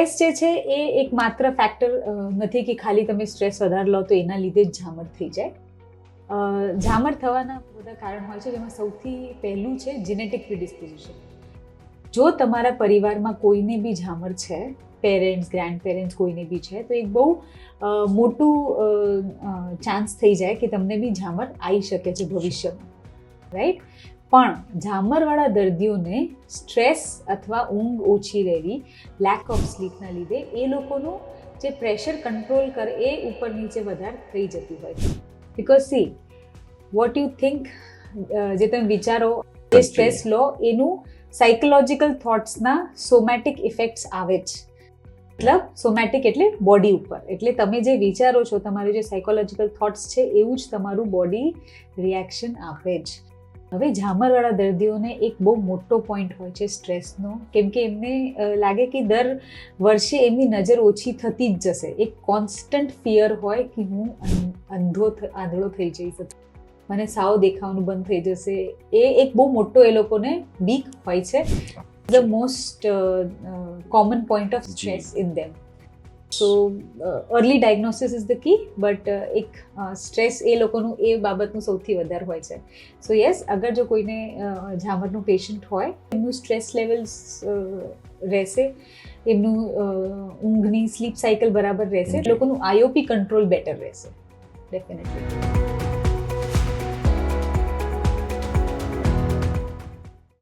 Stress જે છે એ એક માત્ર ફેક્ટર નથી કે ખાલી તમે સ્ટ્રેસ વધારે લો તો એના લીધે જ ઝામર થઈ જાય. ઝામર થવાના બધા કારણ હોય છે, જેમાં સૌથી પહેલું છે જેનેટિક પ્રિડિસ્પોઝિશન. જો તમારા પરિવારમાં કોઈને બી ઝામર છે, પેરેન્ટ્સ, ગ્રેન્ડ પેરેન્ટ્સ કોઈને બી છે, તો એક બહુ મોટું ચાન્સ થઈ જાય કે તમને બી ઝામર આવી શકે છે ભવિષ્યમાં, રાઈટ? પણ ઝામરવાળા દર્દીઓને સ્ટ્રેસ અથવા ઊંઘ ઓછી રહેવી, લેક ઓફ સ્લીપના લીધે એ લોકોનું જે પ્રેશર કંટ્રોલ કરે એ ઉપર નીચે વધારે થઈ જતું હોય છે. Because see what you think, જે તમે વિચારો એ સ્ટ્રેસ લો એનું સાયકોલોજીકલ થોટ્સના સોમેટિક ઇફેક્ટ્સ આવે જ. મતલબ સોમેટિક એટલે બોડી ઉપર, એટલે તમે જે વિચારો છો, તમારું જે સાયકોલોજીકલ થોટ્સ છે એવું જ તમારું બોડી રિએક્શન આપે જ. હવે ઝામરવાળા દર્દીઓને એક બહુ મોટો પોઈન્ટ હોય છે સ્ટ્રેસનો, કેમ કે એમને લાગે કે દર વર્ષે એમની નજર ઓછી થતી જ જશે. એક કોન્સ્ટન્ટ ફિયર હોય કે હું આંધળો થઈ જઈશ, મને સાવ દેખાવાનું બંધ થઈ જશે. એ એક બહુ મોટો એ લોકોને બીક હોય છે. The most common point of stress in them. So early diagnosis is the key, but એક સ્ટ્રેસ એ લોકોનું એ બાબતનું સૌથી વધારે હોય છે. સો યસ, અગર જો કોઈને ઝામરનું પેશન્ટ હોય, એમનું સ્ટ્રેસ લેવલ્સ રહેશે, એમનું ઊંઘની સ્લીપ સાયકલ બરાબર રહેશે, લોકોનું આઈઓપી કંટ્રોલ બેટર રહેશે, ડેફિનેટલી.